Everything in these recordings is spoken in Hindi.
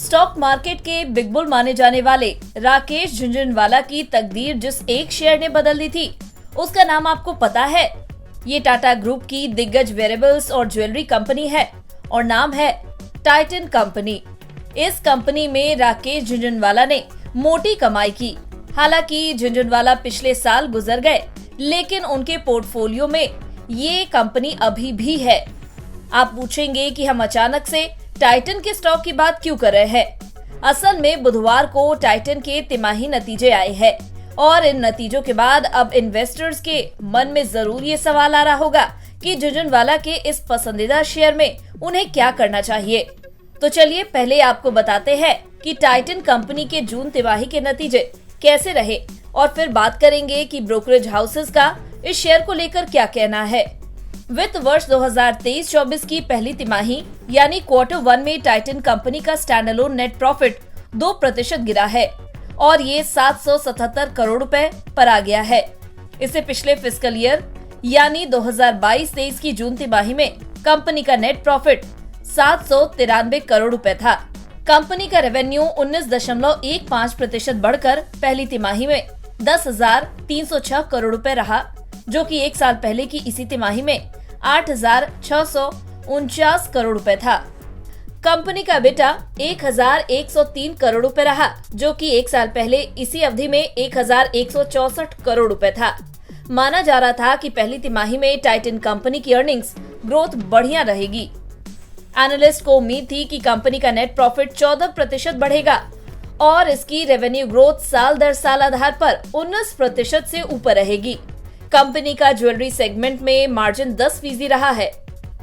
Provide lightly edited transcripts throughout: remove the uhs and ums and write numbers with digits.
स्टॉक मार्केट के बिग बुल माने जाने वाले राकेश झुनझुनवाला की तकदीर जिस एक शेयर ने बदल दी थी, उसका नाम आपको पता है? ये टाटा ग्रुप की दिग्गज वेरेबल्स और ज्वेलरी कंपनी है और नाम है टाइटन कंपनी। इस कंपनी में राकेश झुनझुनवाला ने मोटी कमाई की। हालांकि झुनझुनवाला पिछले साल गुजर गए, लेकिन उनके पोर्टफोलियो में ये कंपनी अभी भी है। आप पूछेंगे कि हम अचानक से टाइटन के स्टॉक की बात क्यों कर रहे हैं? असल में बुधवार को टाइटन के तिमाही नतीजे आए हैं और इन नतीजों के बाद अब इन्वेस्टर्स के मन में जरूर ये सवाल आ रहा होगा कि झुनझुनवाला के इस पसंदीदा शेयर में उन्हें क्या करना चाहिए। तो चलिए पहले आपको बताते हैं कि टाइटन कंपनी के जून तिमाही के नतीजे कैसे रहे और फिर बात करेंगे कि ब्रोकरेज हाउसेस का इस शेयर को लेकर क्या कहना है। वित्त वर्ष 2023-24 की पहली तिमाही यानी क्वार्टर 1 में टाइटन कंपनी का स्टैंडअलोन नेट प्रॉफिट 2% गिरा है और ये 777 करोड़ रुपए पर आ गया है। इससे पिछले फिस्कल ईयर यानी 2022-23 की जून तिमाही में कंपनी का नेट प्रॉफिट 793 करोड़ रुपए था। कंपनी का रेवेन्यू 19.15% बढ़कर पहली तिमाही में 10,306 करोड़ रुपए रहा, जो कि एक साल पहले की इसी तिमाही में 8,649 करोड़ रुपए था। कंपनी का एबिटा 1,103 करोड़ रुपए रहा, जो कि एक साल पहले इसी अवधि में 1,164 करोड़ रुपए था। माना जा रहा था कि पहली तिमाही में टाइटन कंपनी की अर्निंग्स ग्रोथ बढ़िया रहेगी। एनालिस्ट को उम्मीद थी कि कंपनी का नेट प्रॉफिट 14% बढ़ेगा और इसकी रेवेन्यू ग्रोथ साल दर साल आधार पर 19% से ऊपर रहेगी। कंपनी का ज्वेलरी सेगमेंट में मार्जिन 10% रहा है।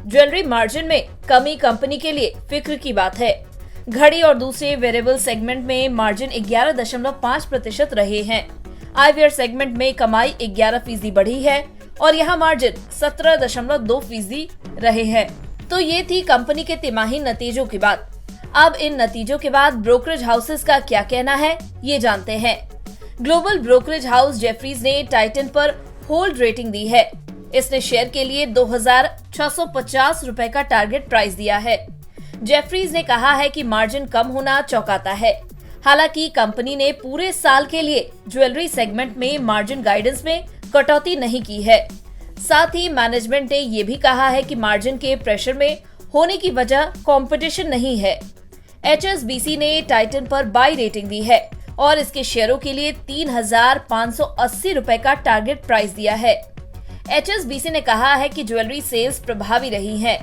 ज्वेलरी मार्जिन में कमी कंपनी के लिए फिक्र की बात है। घड़ी और दूसरे वेरेबल सेगमेंट में मार्जिन 11.5% रहे हैं। आईवेयर सेगमेंट में कमाई 11% बढ़ी है और यहाँ मार्जिन 17.2% रहे हैं। तो ये थी कंपनी के तिमाही नतीजों की बात। अब इन नतीजों के बाद ब्रोकरेज हाउसेस का क्या कहना है, ये जानते हैं। ग्लोबल ब्रोकरेज हाउस जेफरीज ने टाइटन पर होल्ड रेटिंग दी है। इसने शेयर के लिए 2,650 रुपए का टारगेट प्राइस दिया है। जेफरीज ने कहा है कि मार्जिन कम होना चौंकाता है। हालांकि कंपनी ने पूरे साल के लिए ज्वेलरी सेगमेंट में मार्जिन गाइडेंस में कटौती नहीं की है। साथ ही मैनेजमेंट ने ये भी कहा है कि मार्जिन के प्रेशर में होने की वजह कंपटीशन नहीं है। HSBC ने टाइटन पर बाई रेटिंग दी है और इसके शेयरों के लिए 3,580 रुपए का टारगेट प्राइस दिया है। HSBC ने कहा है कि ज्वेलरी सेल्स प्रभावी रही हैं।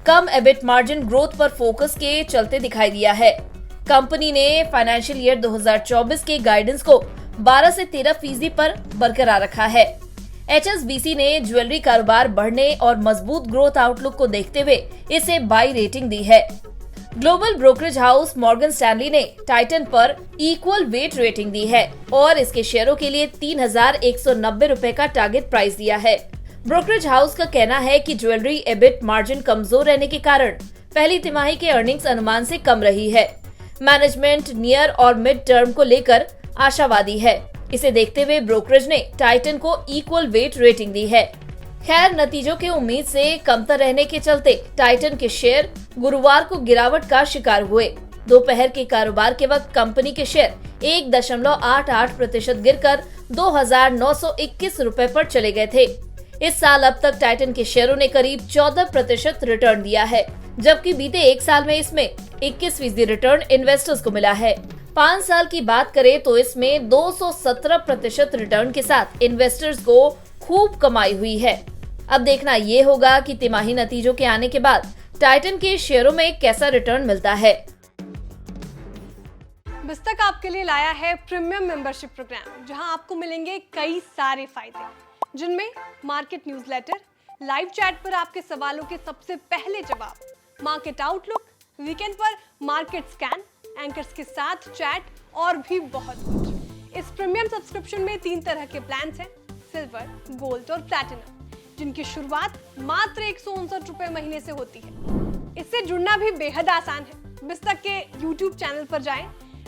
कम एबिट मार्जिन ग्रोथ पर फोकस के चलते दिखाई दिया है। कंपनी ने फाइनेंशियल ईयर 2024 के गाइडेंस को 12 से 13% पर बरकरार रखा है। HSBC ने ज्वेलरी कारोबार बढ़ने और मजबूत ग्रोथ आउटलुक को देखते हुए इसे बाई रेटिंग दी है। Global brokerage house Morgan Stanley ने टाइटन पर इक्वल वेट रेटिंग दी है और इसके शेयरों के लिए 3,190 रुपए का टारगेट प्राइस दिया है। ब्रोकरेज हाउस का कहना है कि ज्वेलरी एबिट मार्जिन कमजोर रहने के कारण पहली तिमाही के अर्निंग्स अनुमान से कम रही है। मैनेजमेंट नियर और मिड टर्म को लेकर आशावादी है। इसे देखते हुए ब्रोकरेज ने टाइटन को इक्वल वेट रेटिंग दी है। खैर, नतीजों के उम्मीद से कमतर रहने के चलते टाइटन के शेयर गुरुवार को गिरावट का शिकार हुए। दोपहर के कारोबार के वक्त कंपनी के शेयर 1.88% गिरकर 2,921 रुपए पर चले गए थे। इस साल अब तक टाइटन के शेयरों ने करीब 14% रिटर्न दिया है, जबकि बीते एक साल में इसमें 21% रिटर्न इन्वेस्टर्स को मिला है। 5 साल की बात करें तो इसमें 217% रिटर्न के साथ इन्वेस्टर्स को खूब कमाई हुई है। अब देखना ये होगा कि तिमाही नतीजों के आने के बाद टाइटन के शेयरों में कैसा रिटर्न मिलता है। बिस्तक आपके लिए लाया है प्रीमियम मेंबरशिप प्रोग्राम, जहां आपको मिलेंगे कई सारे फायदे, जिनमें मार्केट न्यूज़लेटर, लाइव चैट पर आपके सवालों के सबसे पहले जवाब, मार्केट आउटलुक, वीकेंड पर मार्केट स्कैन, एंकर्स के साथ चैट और भी बहुत कुछ। इस प्रीमियम सब्सक्रिप्शन में 3 तरह के प्लान्स हैं, सिल्वर, गोल्ड और प्लैटिनम, जिनकी शुरुआत मात्र 159 रुपए महीने से होती है। इससे जुड़ना भी बेहद आसान है। बिस्तक के YouTube चैनल पर जाएं,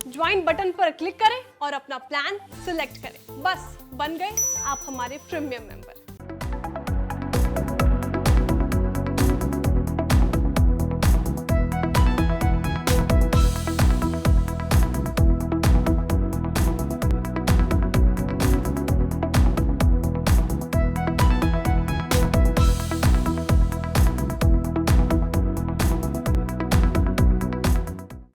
ज्वाइन बटन पर क्लिक करें और अपना प्लान सिलेक्ट करें। बस बन गए आप हमारे प्रीमियम मेंबर।